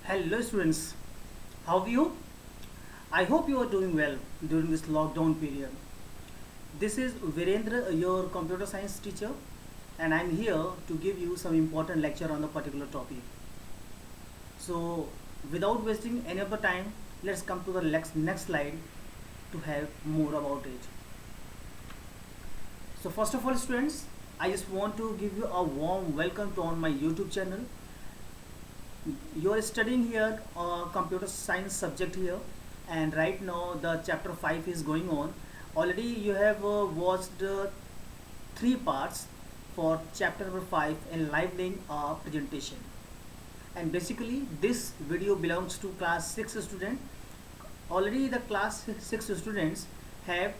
Hello students, how are you? I hope you are doing well during this lockdown period. This is Virendra, your computer science teacher, and I'm here to give you some important lecture on the particular topic. So, without wasting any of the time, let's come to the next slide to have more about it. So, first of all, students, I just want to give you a warm welcome to on my YouTube channel. You are studying here computer science subject here, and right now the chapter 5 is going on. Already you have watched three parts for chapter number 5, enlivening a presentation, and basically this video belongs to class 6 student. Already the class 6 students have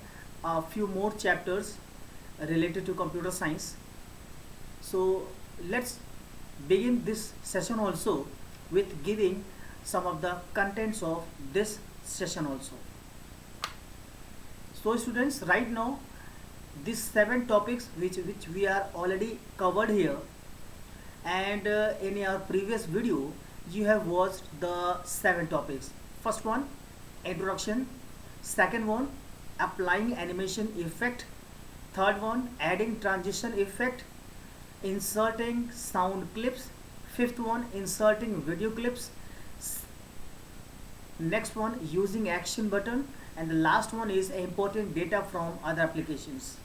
a few more chapters related to computer science. So let's begin this session also with giving some of the contents of this session also. So students, right now these 7 topics which we are already covered here, and in our previous video you have watched the 7 topics. First one, introduction. Second one, applying animation effect. Third one, adding transition effect, inserting sound clips. Fifth one, inserting video clips. Next one, using action button, and the last one is importing data from other applications.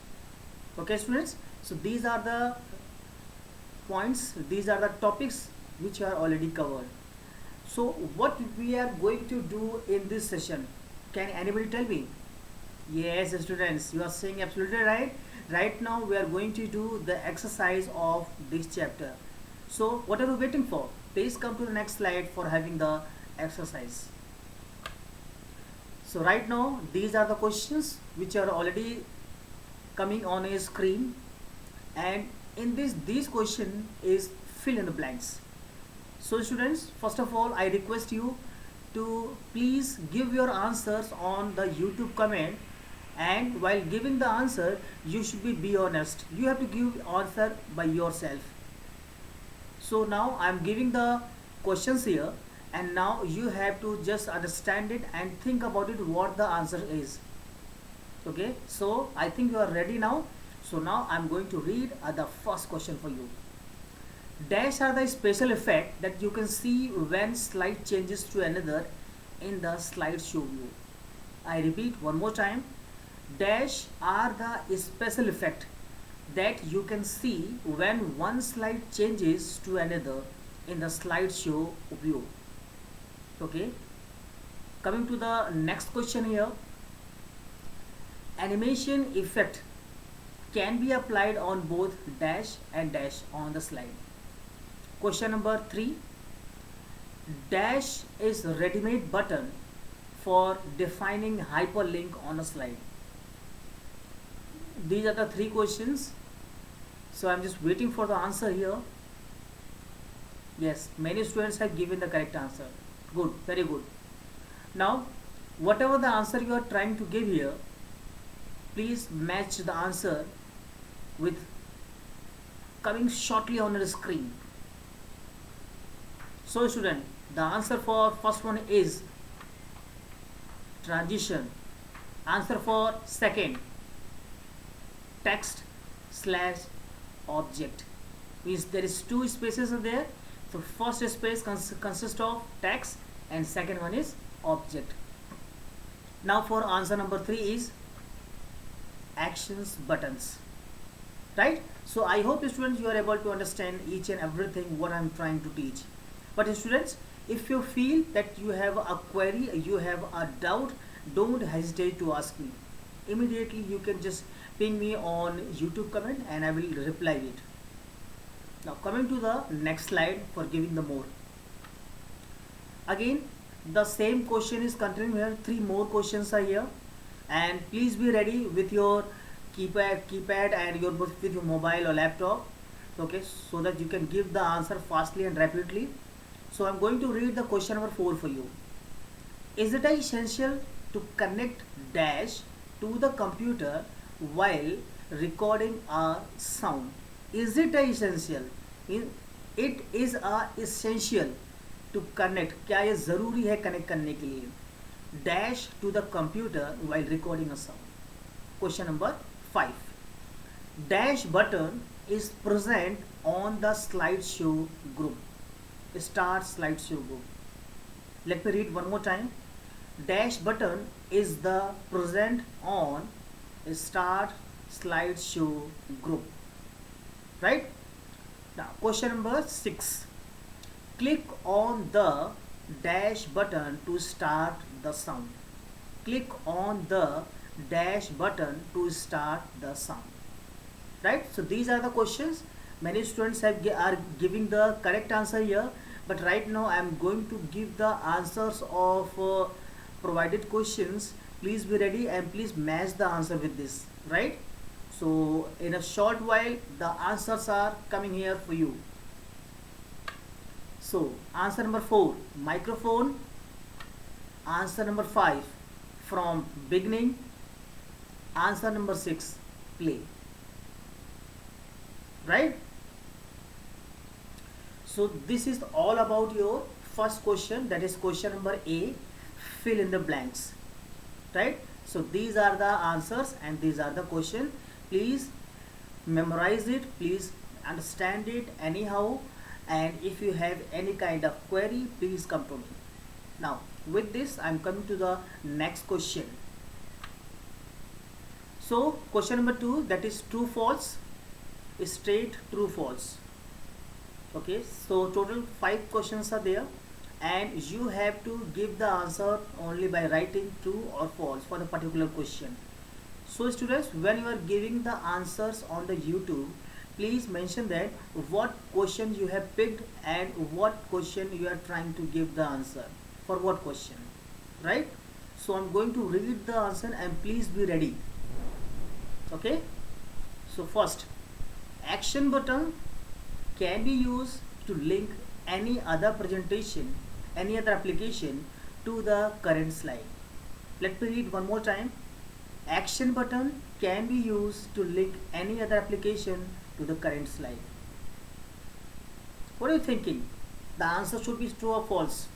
Okay students, so these are the points, these are the topics which are already covered. So what we are going to do in this session, can anybody tell me? Yes students, you are saying absolutely right. Right now we are going to do the exercise of this chapter. So what are you waiting for? Please come to the next slide for having the exercise. So right now these are the questions which are already coming on a screen, and in these question is fill in the blanks. So students, first of all I request you to please give your answers on the YouTube comment, and while giving the answer you should be honest. You have to give answer by yourself. So now I am giving the questions here, and now you have to just understand it and think about it what the answer is. Okay, so I think you are ready now. So now I am going to read the first question for you. Dash are the special effect that you can see when slide changes to another in the slideshow view. I repeat one more time. Dash are the special effect that you can see when one slide changes to another in the slideshow view. Okay, coming to the next question here. Animation effect can be applied on both dash and dash on the slide. Question number 3. Dash is ready-made button for defining hyperlink on a slide. These are the 3 questions. So I'm just waiting for the answer here. Yes, many students have given the correct answer. Good, very good. Now, whatever the answer you are trying to give here, please match the answer with coming shortly on the screen. So student, the answer for first one is transition. Answer for second, text slash object. Means there is 2 spaces there. So first space consists of text and second one is object. Now for answer number 3 is actions buttons, right? So I hope students you are able to understand each and everything what I am trying to teach. But students, if you feel that you have a query, you have a doubt, don't hesitate to ask me. Immediately you can just ping me on YouTube comment and I will reply it. Now coming to the next slide for giving the more. Again the same question is continuing here. 3 more questions are here, and please be ready with your keypad and with your mobile or laptop. Okay, so that you can give the answer fastly and rapidly. So I'm going to read the question number 4 for you. Is it essential to connect dash to the computer while recording a sound? Is it essential? It is essential to connect, क्या ये ज़रूरी है connect करने के लिए, dash to the computer while recording a sound. Question number 5, dash button is present on the slideshow group, start slideshow group. Let me read one more time. Dash button is the present on start slideshow group, right? Now question number 6, click on the dash button to start the sound. Click on the dash button to start the sound, right? So these are the questions. Many students are giving the correct answer here, but right now I am going to give the answers of provided questions. Please be ready and please match the answer with this, right? So in a short while the answers are coming here for you. So answer number 4, microphone. Answer number 5, from beginning. Answer number 6, play, right? So this is all about your first question, that is question number A, fill in the blanks, right? So these are the answers and these are the question. Please memorize it, please understand it anyhow, and if you have any kind of query, please come to me. Now with this I am coming to the next question. So question number 2, that is true false, straight true false. Okay, so total 5 questions are there and you have to give the answer only by writing true or false for the particular question. So students, when you are giving the answers on the YouTube, please mention that what question you have picked and what question you are trying to give the answer, for what question, right? So I'm going to read the answer and please be ready. Okay, so first, action button can be used to link any other presentation, any other application to the current slide. Let me read one more time. Action button can be used to link any other application to the current slide. What are you thinking? The answer should be true or false.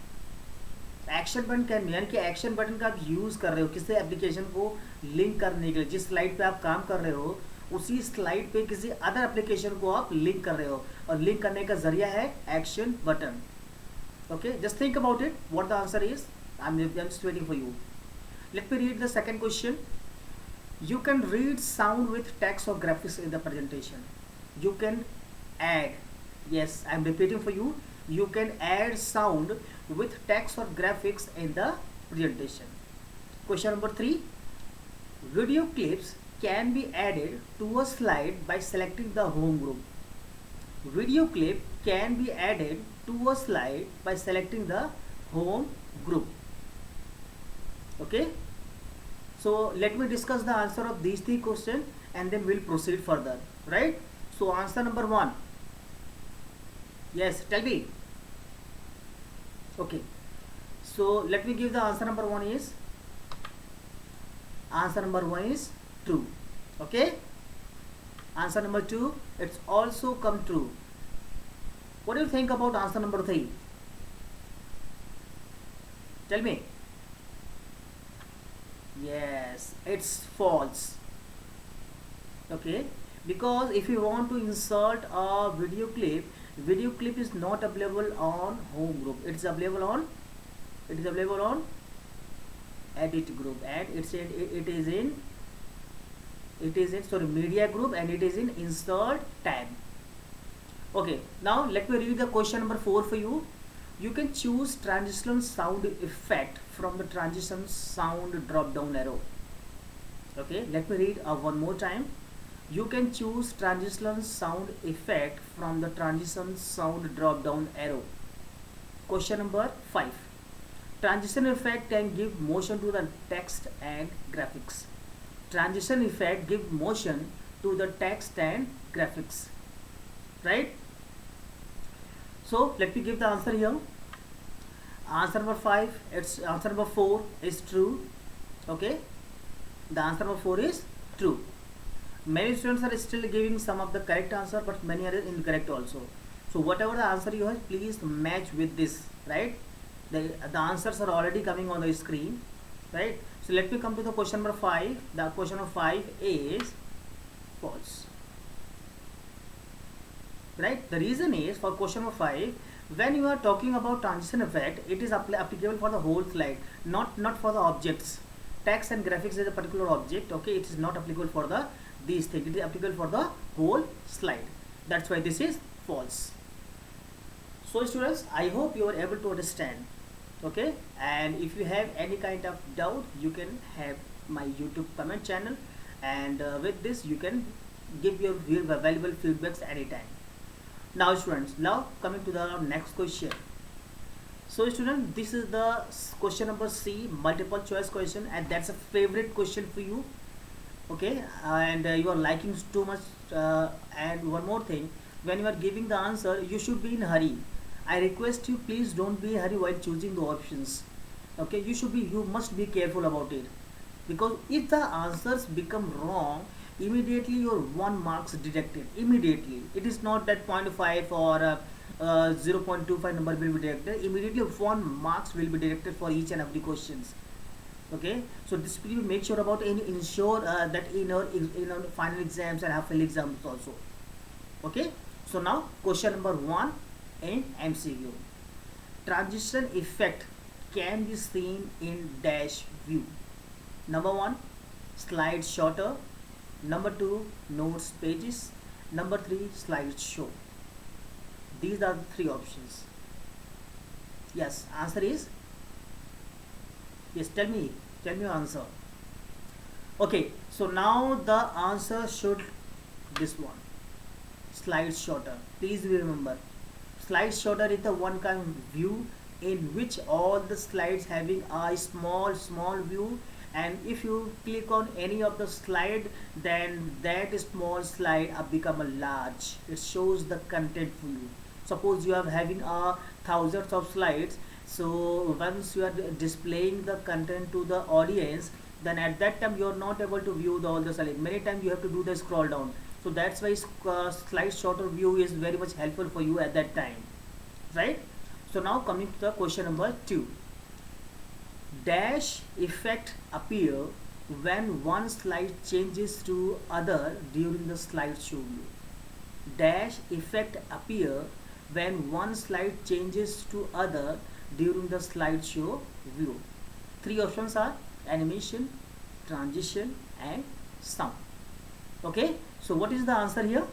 Action button can यानी कि action button का आप use कर रहे हो किसी application को link करने के लिए, जिस स्लाइड पे आप काम कर रहे हो उसी स्लाइड पे किसी अदर एप्लीकेशन को आप लिंक कर रहे हो और लिंक करने का जरिया है action button. Okay, just think about it what the answer is. I am just waiting for you. Let me read the second question. You can read sound with text or graphics in the presentation. You can add, yes, I am repeating for you, you can add sound with text or graphics in the presentation. Question number 3, video clips can be added to a slide by selecting the home group. Video clip can be added to a slide by selecting the home group. Okay, so let me discuss the answer of these 3 questions and then we'll proceed further, right? So answer number 1, yes, tell me. Okay, so let me give the answer number 1 is, answer number 1 is true. Okay, answer number 2, it's also come true. What do you think about answer number 3? Tell me. Yes, it's false. Okay, because if you want to insert a video clip is not available on home group. It is available on edit group, and it is in media group, and it is in insert tab. Okay, now let me read the question number 4 for you. You can choose transition sound effect from the transition sound drop down arrow. Okay, let me read one more time. You can choose transition sound effect from the transition sound drop down arrow. Question number 5, transition effect can give motion to the text and graphics. Transition effect give motion to the text and graphics, right? So let me give the answer here. Answer number 5, it's answer number 4 is true. Okay, the answer number 4 is true. Many students are still giving some of the correct answer, but many are incorrect also. So whatever the answer you have, please match with this, right? The answers are already coming on the screen, right? So let me come to the question number 5. The question number 5 is false, right? The reason is for question number 5, when you are talking about transition effect, it is applicable for the whole slide, not for the objects. Text and graphics is a particular object, okay? It is not applicable for the these things. It is applicable for the whole slide. That's why this is false. So students, I hope you are able to understand, okay? And if you have any kind of doubt, you can have my YouTube comment channel, and with this you can give your valuable feedbacks anytime. Now students, now coming to the next question. So student, this is the question number C, multiple choice question, and that's a favorite question for you, okay? And you are liking too much. And one more thing, when you are giving the answer, you should be in hurry. I request you, please don't be in hurry while choosing the options, okay? You must be careful about it, because if the answers become wrong, immediately your 1 marks deducted immediately. It is not that 0.5 or 0.25 number will be deducted immediately. 1 marks will be deducted for each and every questions, okay? So this will make sure about ensure that in our final exams and half yearly exams also, okay? So now question number 1 in MCQ. Transition effect can be seen in dash view. Number 1, slide shorter. Number 2, notes pages. Number 3, slideshow. These are the 3 options. Yes, answer is yes. Tell me your answer. Okay, so now the answer should this one, slide shorter. Please remember, slide shorter is the one kind of view in which all the slides having a small view, and if you click on any of the slide, then that small slide become a large. It shows the content for you. Suppose you are having thousands of slides, so once you are displaying the content to the audience, then at that time you are not able to view all the slides. Many times you have to do the scroll down. So that's why slide shorter view is very much helpful for you at that time, right? So now coming to the question number 2. Dash effect appear when one slide changes to other during the slideshow view. Dash effect appear when one slide changes to other during the slideshow view. 3 options are animation, transition, and sound. Okay, so what is the answer here?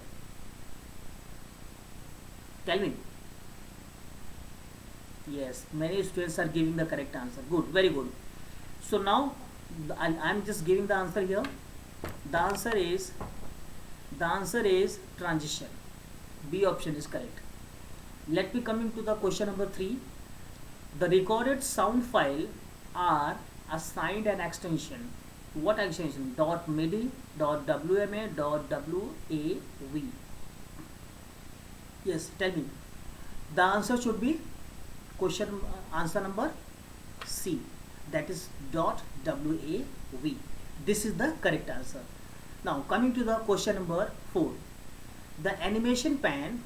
Tell me. Yes, many students are giving the correct answer. Good, very good. So now I'm just giving the answer here. The answer is transition. B option is correct. Let me come into the question number 3. The recorded sound file are assigned an extension. What extension? .midi, .wma, .wav. Yes, tell me. The answer should be question answer number C, that is .wav. This is the correct answer. Now coming to the question number 4. The animation pan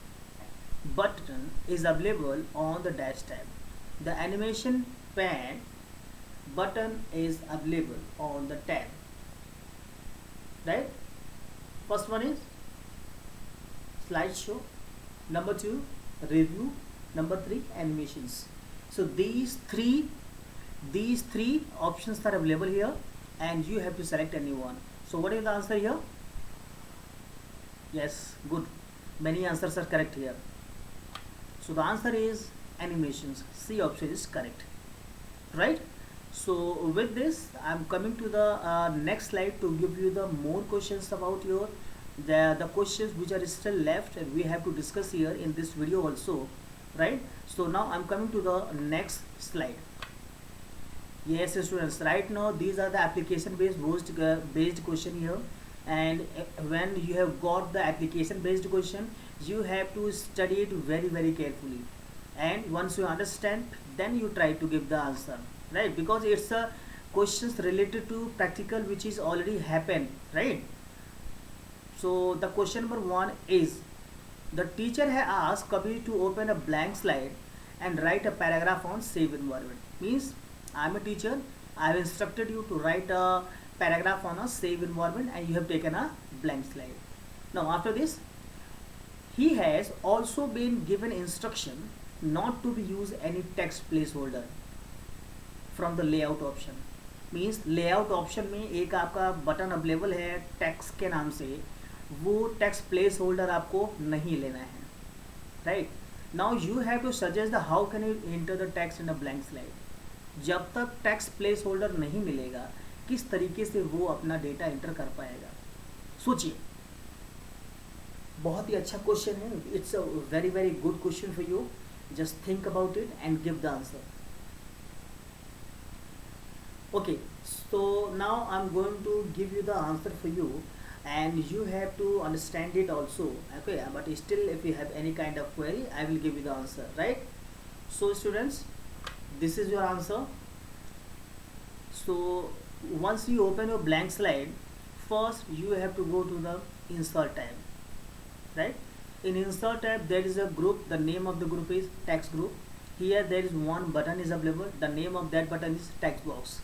button is available on the dash tab. The animation pan button is available on the tab, right? First one is slideshow, number 2 review, number 3 animations. So these three options are available here, and you have to select any one. So what is the answer here? Yes, good, many answers are correct here. So the answer is animations. C option is correct, right? So with this I'm coming to the next slide to give you the more questions about your the questions which are still left, and we have to discuss here in this video also, right? So now I'm coming to the next slide. Yes students, right now these are the application based question here, and when you have got the application based question, you have to study it very carefully, and once you understand, then you try to give the answer, right? Because it's a questions related to practical which is already happened, right? So the question number 1 is The teacher has asked Kabir to open a blank slide and write a paragraph on safe environment. Means I am a teacher. I have instructed you to write a paragraph on a safe environment, and you have taken a blank slide. Now after this, he has also been given instruction not to be use any text placeholder from the layout option. Means layout option में एक आपका button available है text के नाम से, वो text place holder आपको नहीं लेना है. Right now you have to suggest the how can you enter the text in a blank slide. जब तक टेक्स्ट प्लेस होल्डर नहीं मिलेगा किस तरीके से वो अपना डेटा एंटर कर पाएगा. सोचिए, बहुत ही अच्छा क्वेश्चन है. It's a very very good question for you. Just think about it and give the answer. Okay, so now I'm going to give you the answer for you, and you have to understand it also. Okay, but still if you have any kind of query, I will give you the answer, right? So students, this is your answer. So once you open your blank slide, first you have to go to the insert tab, right? In insert tab there is a group. The name of the group is text group. Here there is one button is available. The name of that button is text box,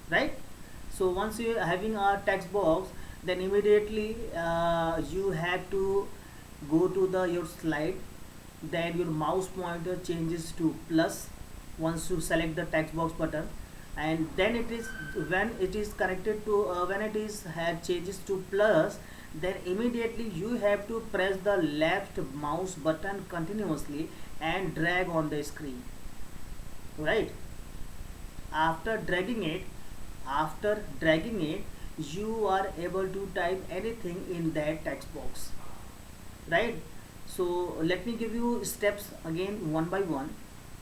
right? So once you are having a text box, then immediately you have to go to the your slide. Then your mouse pointer changes to plus once you select the text box button, and then it is when it is connected to when it is have changes to plus, then immediately you have to press the left mouse button continuously and drag on the screen, right? After dragging it, you are able to type anything in that text box, right? So let me give you steps again one by one.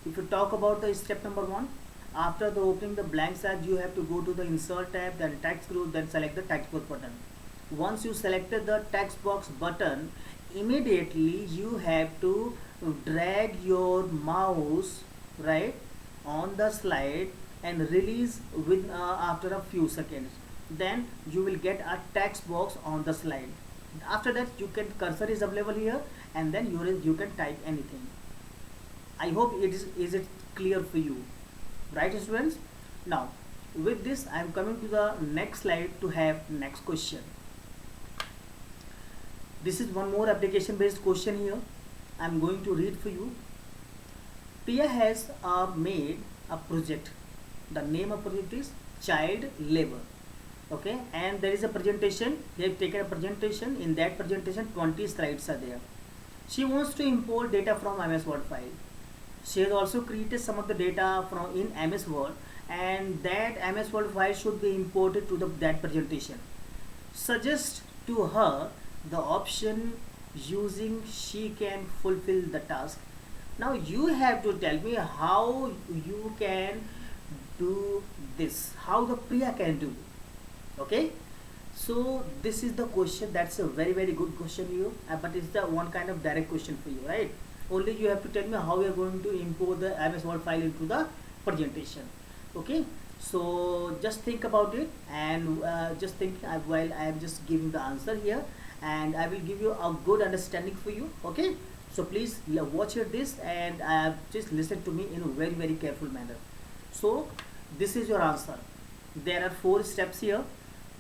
If you talk about the step number 1, after the opening the blank slide, you have to go to the insert tab, then text group, then select the text box button. Once you selected the text box button, immediately you have to drag your mouse right on the slide and release with after a few seconds. Then you will get a text box on the slide. After that, you can cursor is available here, and then you can type anything. I hope it is it clear for you, right students? Now with this I am coming to the next slide to have next question. This is one more application based question here. I am going to read for you. Priya has made a project. The name of project is child labor. Okay, and there is a presentation. They have taken a presentation. In that presentation 20 slides are there. She wants to import data from MS Word file. She has also created some of the data from in MS Word, and that MS Word file should be imported to that presentation. Suggest to her the option using she can fulfill the task. Now you have to tell me how you can do this, how the Priya can do. Okay, so this is the question. That's a very very good question for you, but it's the one kind of direct question for you, right? Only you have to tell me how you are going to import the MS Word file into the presentation. Okay, so just think about it, and just think while I am just giving the answer here, and I will give you a good understanding for you. Okay, so please watch this and just listen to me in a very very careful manner. So this is your answer. There are 4 steps here.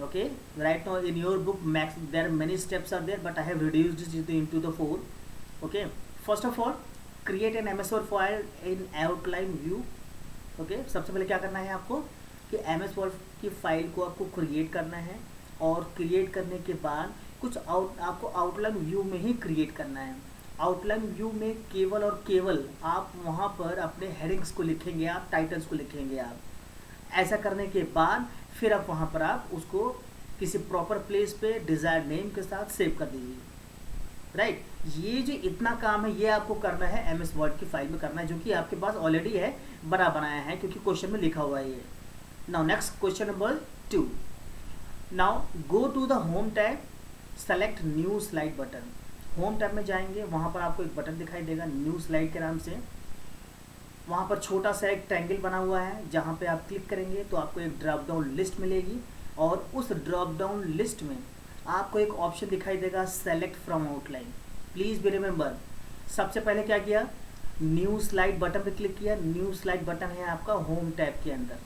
Okay, right now in your book max there are many steps are there, but I have reduced it into the 4. Okay, first of all, create an MS Word file in outline view. Okay, सबसे पहले क्या करना है आपको कि MS Word की file को आपको क्रिएट करना है, और क्रिएट करने के बाद कुछ आपको आउटलाइन व्यू में ही क्रिएट करना है. आउटलाइन व्यू में केवल और केवल आप वहाँ पर अपने हेडिंग्स को लिखेंगे, आप टाइटल्स को लिखेंगे. आप ऐसा करने के बाद फिर आप वहाँ पर आप उसको किसी प्रॉपर प्लेस पे डिजायर्ड नेम के साथ सेव कर दीजिए. राइट, ये जो इतना काम है ये आपको करना है MS Word की फाइल में करना है, जो कि आपके पास ऑलरेडी है, बना बनाया है, क्योंकि क्वेश्चन में लिखा हुआ है ये. Now next question number 2. Now go to the home tab, select new slide button. Home tab में जाएंगे, वहाँ पर आपको एक बटन दिखाई देगा न्यू स्लाइड के नाम से. वहाँ पर छोटा सा एक ट्रायंगल बना हुआ है, जहाँ पे आप क्लिक करेंगे तो आपको एक ड्रॉप डाउन लिस्ट मिलेगी, और उस ड्रॉप डाउन लिस्ट में आपको एक ऑप्शन दिखाई देगा select from outline. Please be remember, सबसे पहले क्या किया, न्यू स्लाइड बटन पे क्लिक किया। न्यू स्लाइड बटन है आपका होम टैब के अंदर,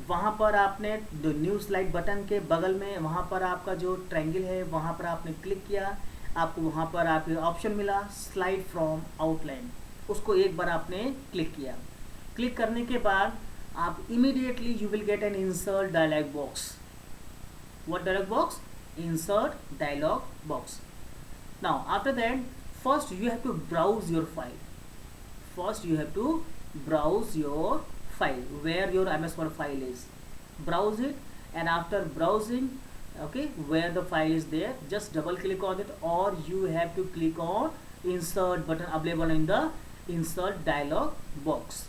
वहाँ पर आपने न्यू स्लाइड बटन के बगल में वहाँ पर आपका जो ट्रायंगल है वहाँ पर आपने क्लिक किया, आपको वहाँ पर आप ऑप्शन मिला स्लाइड फ्रॉम आउटलाइन, उसको एक बार आपने क्लिक किया। क्लिक करने के बाद आप immediately you will get an insert dialog box. What dialog box? Insert dialog box. Now after that first you have to browse your file. First you have to browse your file where your MS Word file is. Browse it, and after browsing, okay, where the file is there, just double click on it, or you have to click on insert button available in the insert dialog box,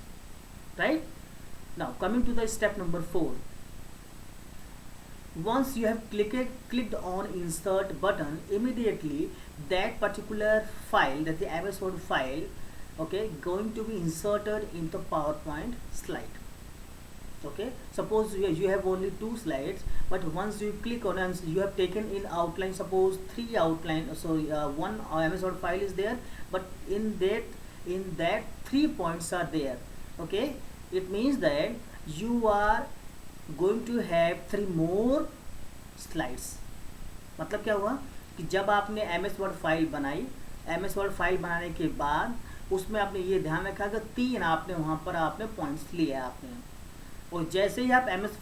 right? Now coming to the step number 4. Once you have clicked on insert button, immediately that particular file, that the MS Word file, okay, going to be inserted into PowerPoint slide. Okay, suppose you have only 2 slides, but once you click on and you have taken in outline, suppose 3 outline, so one MS Word file is there, but in that 3 points are there. Okay, it means that you are going to have 3 more slides. मतलब क्या हुआ कि जब आपने MS Word file बनाई, MS Word file बनाने के बाद उसमें आपने ये ध्यान रखा कि 3 आपने वहाँ पर आपने पॉइंट्स लिए आपने, और जैसे ही आप MS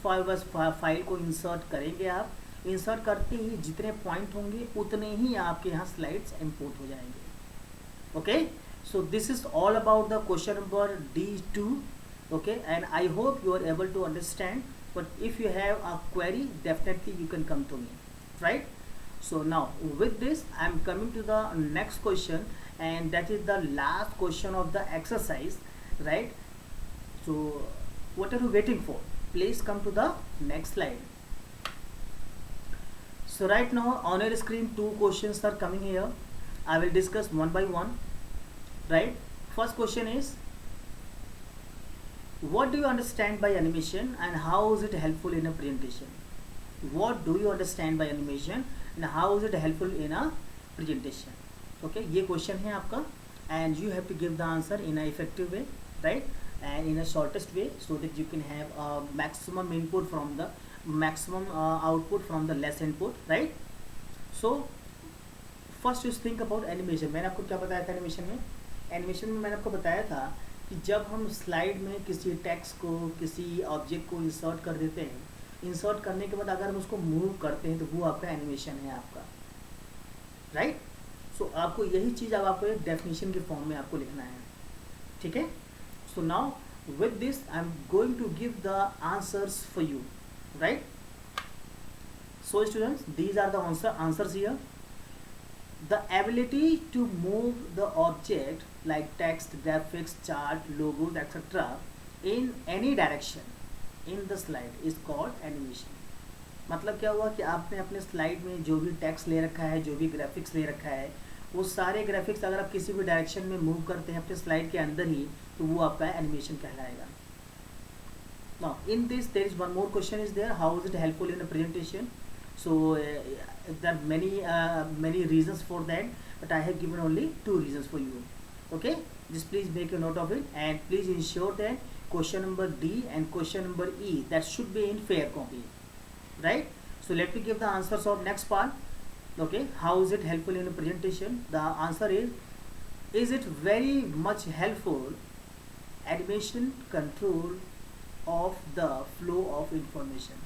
फाइल को इंसर्ट करेंगे, आप इंसर्ट करते ही जितने पॉइंट होंगे उतने ही आपके यहाँ स्लाइड्स इंपोर्ट हो जाएंगे. Okay, so this is all about the question number D2. Okay, and I hope you are able to understand, but if you have a query, definitely you can come to me, right? So now with this I am coming to the next question, and that is the last question of the exercise, right? So what are you waiting for? Please come to the next slide. So right now on your screen 2 questions are coming here. I will discuss one by one, right? First question is, what do you understand by animation and how is it helpful in a presentation? What do you understand by animation and how is it helpful in a presentation? Okay, ये question है आपका, and you have to give the answer in a effective way, right, and in a shortest way, so that you can have a maximum input from the maximum output from the less input, right? So first you think about animation. मैंने आपको क्या बताया था animation में? Animation में मैंने आपको बताया था कि जब हम स्लाइड में किसी टेक्स्ट को, किसी ऑब्जेक्ट को इंसर्ट कर देते हैं, इंसर्ट करने के बाद अगर हम उसको मूव करते हैं तो वो आपका एनिमेशन है आपका, राइट? सो आपको यही चीज़ अब आपको एक डेफिनेशन के फॉर्म में आपको लिखना है, ठीक है? So now with this I am going to give the answers for you, right? So students, these are the answers here. The ability to move the object like text, graphics, chart, logos, etc. in any direction in the slide is called animation. मतलब क्या हुआ कि आपने अपने slide में जो भी text ले रखा है, जो भी ग्राफिक्स ले रखा है, वो सारे ग्राफिक्स अगर आप किसी भी डायरेक्शन में मूव करते हैं अपने स्लाइड के अंदर ही, तो वो आपका एनिमेशन कहलाएगा. Now in this there is one more question is there, how is it helpful in a presentation? So there are many reasons for that, but I have given only 2 reasons for you. Okay, just please make a note of it, and please ensure that question number D and question number E, that should be in fair copy, right? So let me give the answers of next part. Okay, how is it helpful in a presentation? The answer is it very much helpful? Animation control of the flow of information.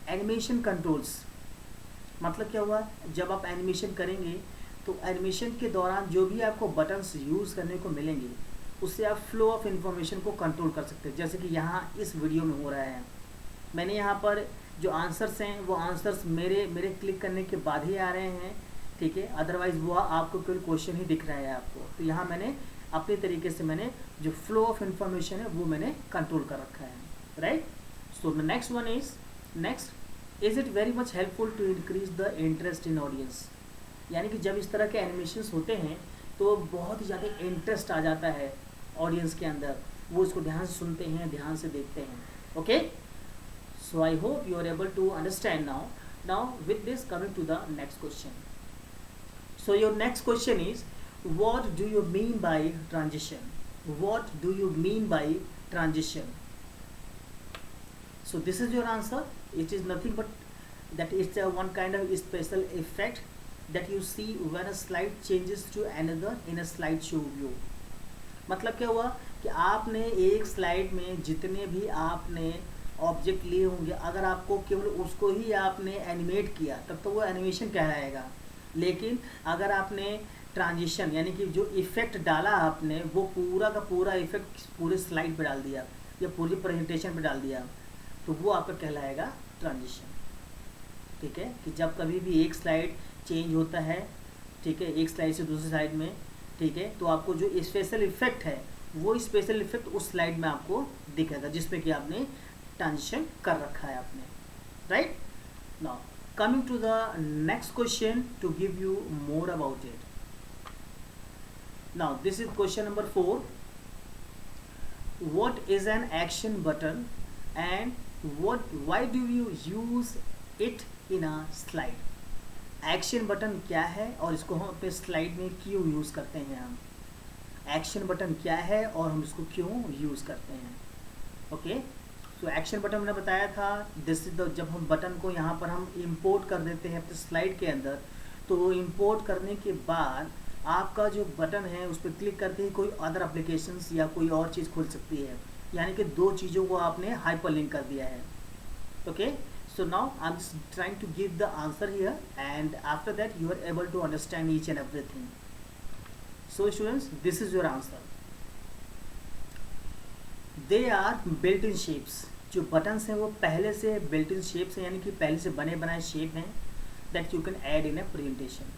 Animation controls मतलब क्या हुआ, जब आप animation करेंगे तो animation के दौरान जो भी आपको बटन्स यूज़ करने को मिलेंगे, उससे आप फ्लो ऑफ इंफॉर्मेशन को कंट्रोल कर सकते हैं. जैसे कि यहाँ इस वीडियो में हो रहा है, मैंने यहाँ पर जो आंसर्स हैं वो आंसर्स मेरे क्लिक करने के बाद ही आ रहे हैं, ठीक है? अदरवाइज़ वो आपको केवल क्वेश्चन ही दिख रहा है आपको. तो यहाँ मैंने अपने तरीके से मैंने जो फ्लो ऑफ इंफॉर्मेशन है वो मैंने कंट्रोल कर रखा है, right? So next one is next, is it very much helpful to increase the interest in audience. यानी कि जब इस तरह के एनिमेशंस होते हैं तो बहुत ही ज़्यादा इंटरेस्ट आ जाता है ऑडियंस के अंदर, वो इसको ध्यान से सुनते हैं, ध्यान से देखते हैं. Okay, so I hope you are able to understand now. With this coming to the next question. So your next question is, what do you mean by transition? What do you mean by transition? So this is your answer. It is nothing but that it's a one kind of special effect that you see when a slide changes to another in a slideshow view. मतलब क्या हुआ कि आपने एक slide में जितने भी आपने ऑब्जेक्ट लिए होंगे, अगर आपको केवल उसको ही आपने एनिमेट किया तब तो वो एनिमेशन कहलाएगा, लेकिन अगर आपने ट्रांजिशन यानी कि जो इफ़ेक्ट डाला आपने वो पूरा का पूरा इफ़ेक्ट पूरे स्लाइड पे डाल दिया या पूरी प्रेजेंटेशन पे डाल दिया तो वो आपका कहलाएगा ट्रांजिशन। ठीक है, कि जब कभी भी एक स्लाइड चेंज होता है, ठीक है, एक स्लाइड से दूसरी स्लाइड में, ठीक है, तो आपको जो स्पेशल इफेक्ट है वो स्पेशल इफेक्ट उस स्लाइड में आपको दिखेगा जिसमें कि आपने ट्रांजिशन कर रखा है आपने, right. Now coming to the next question to give you more about it. Now this is question number 4। What is an action button and why do you use it in a slide? Action button क्या है और इसको हम अपने slide में क्यों use करते हैं? हम एक्शन बटन क्या है और हम इसको क्यों यूज़ करते हैं? ओके, तो एक्शन बटन मैंने बताया था, दिस इज द, जब हम बटन को यहाँ पर हम इंपोर्ट कर देते हैं अपने स्लाइड के अंदर, तो इंपोर्ट करने के बाद आपका जो बटन है उस पर क्लिक करते ही कोई अदर एप्लीकेशंस या कोई और चीज़ खुल सकती है, यानी कि दो चीज़ों को आपने हाइपरलिंक कर दिया है। Okay, so now I'm just trying to give the answer here, and after that you are able to understand each and everything. So students, this is your answer. They are built-in shapes. जो buttons हैं वो पहले से built-in shapes हैं, यानी कि पहले से बने बनाए shape हैं that you can add in a presentation.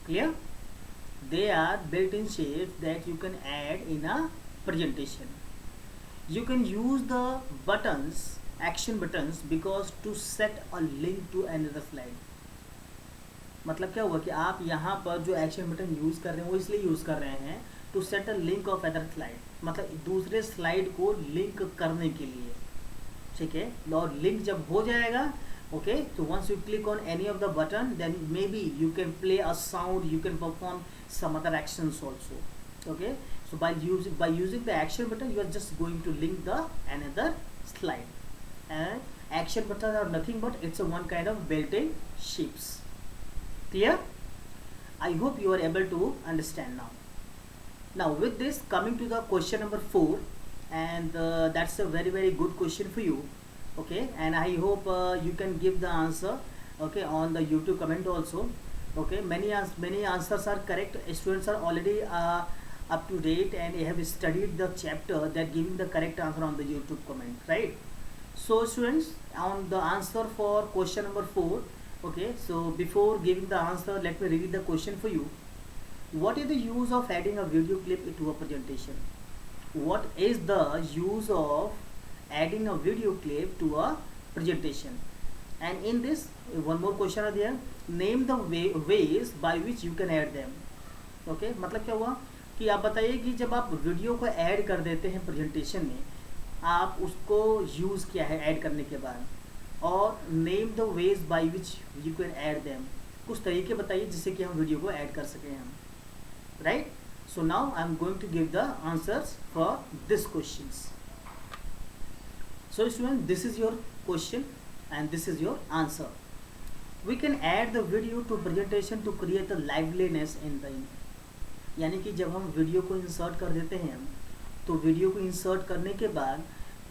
Clear? They are built-in shapes that you can add in a presentation. You can use the buttons, action buttons, because to set a link to another slide. मतलब क्या हुआ कि आप यहाँ पर जो action button use कर रहे हैं वो इसलिए यूज़ कर रहे हैं to set a link of other slide, मतलब दूसरे स्लाइड को लिंक करने के लिए। ठीक है, और लिंक जब हो जाएगा, ओके, तो once you click on any of the button then may be you can play a sound, you can perform some other actions also. Okay, so by using the action button you are just going to link the another slide. And action buttons are nothing but it's a one kind of built-in shapes. Clear? I hope you are able to understand now. Now with this, coming to the question number 4, and that's a very good question for you. Okay, and I hope you can give the answer, okay, on the YouTube comment also. Okay, many answers are correct. Students are already up to date and they have studied the chapter that giving the correct answer on the YouTube comment, right? So students, on the answer for question number 4, okay, so before giving the answer, let me read the question for you. What is the use of adding a video clip into a presentation? What is the use of adding a video clip to a presentation? And in this, one more question are there. Name the ways by which you can add them. Okay, मतलब क्या हुआ कि आप बताइए कि जब आप video को ऐड कर देते हैं प्रेजेंटेशन में, आप उसको यूज़ किया है ऐड करने के बाद, और name the ways by which you can add them, कुछ तरीके बताइए जिससे कि हम वीडियो को ऐड कर सकें हम, right. So now I am going to give the answers for this questions. So student, this is your question and this is your answer. We can add the video to presentation to create the liveliness in the, यानी कि जब हम video को insert कर देते हैं हम, तो वीडियो को इंसर्ट करने के बाद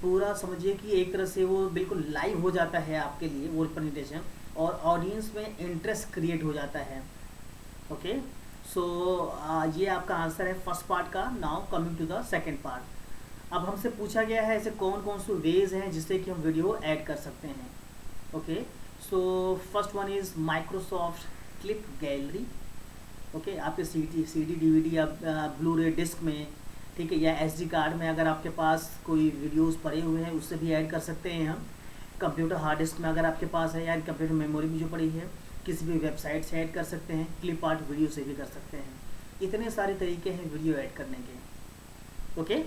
पूरा समझिए कि एक तरह से वो बिल्कुल लाइव हो जाता है आपके लिए वो प्रेजेंटेशन, और ऑडियंस में इंटरेस्ट क्रिएट हो जाता है। ओके, सो ये आपका आंसर है फर्स्ट पार्ट का। Now coming to the second part. अब हमसे पूछा गया है ऐसे कौन कौन से वेज हैं जिससे कि हम वीडियो ऐड कर सकते हैं। Okay, so first one is Microsoft clip gallery. Okay, आपके CD DVD या ब्लू रे डिस्क में, ठीक है, या SD कार्ड में अगर आपके पास कोई वीडियोस पड़े हुए हैं उससे भी ऐड कर सकते हैं हम। कंप्यूटर हार्ड डिस्क में अगर आपके पास है, या कंप्यूटर मेमोरी में जो पड़ी है, किसी भी वेबसाइट से ऐड कर सकते हैं, क्लिप आर्ट वीडियो से भी कर सकते हैं। इतने सारे तरीके हैं वीडियो ऐड करने के। Okay,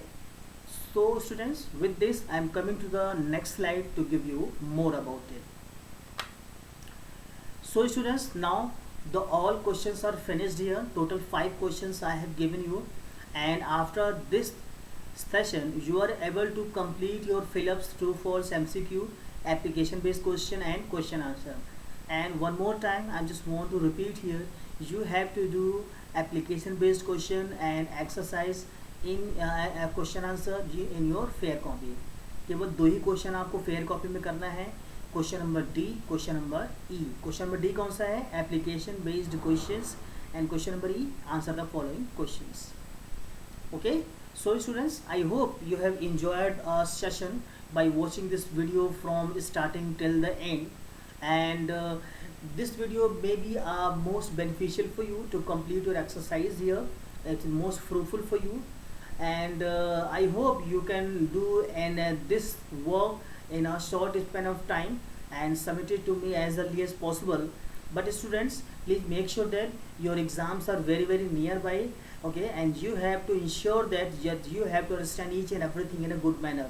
so students, with this I am coming to the next slide to give you more about it. So students, now The all questions are finished here. Total 5 questions I have given you, and after this session you are able to complete your fill-ups, true false, MCQ, application based question and question answer. And one more time I just want to repeat here, you have to do application based question and exercise in question answer in your fair copy. केवल दो ही question आपको fair copy में करना है, question number D, question number ई. Question number D कौन सा है? Application based questions. And question number E, answer the following questions. Okay, so students, I hope you have enjoyed our session by watching this video from starting till the end, and this video may be most beneficial for you to complete your exercise here. It's most fruitful for you, and I hope you can do this work in a short span of time and submit it to me as early as possible. But students, please make sure that your exams are very nearby. Okay, and you have to ensure that you have to understand each and everything in a good manner.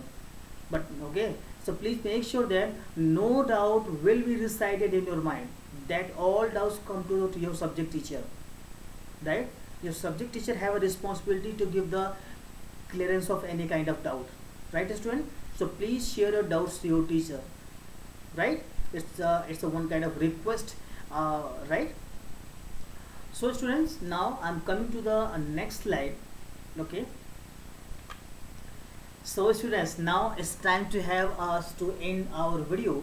But okay, so please make sure that no doubt will be resided in your mind, that all doubts come to your subject teacher, right? Your subject teacher have a responsibility to give the clearance of any kind of doubt, right student? So please share your doubts to your teacher, right? It's a one kind of request, right? So students, now I'm coming to the next slide. Okay, so students, now it's time to have us to end our video.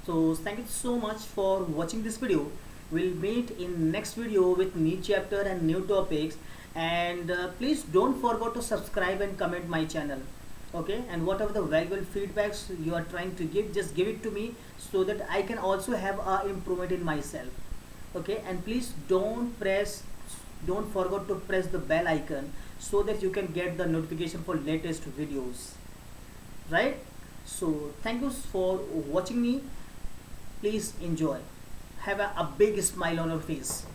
So thank you so much for watching this video. We'll meet in next video with new chapter and new topics, and please don't forget to subscribe and comment my channel. Okay, and whatever the valuable feedbacks you are trying to give, just give it to me so that I can also have a improvement in myself. Okay, and please don't forget to press the bell icon so that you can get the notification for latest videos, right? So thank you for watching me. Please enjoy. Have a big smile on your face.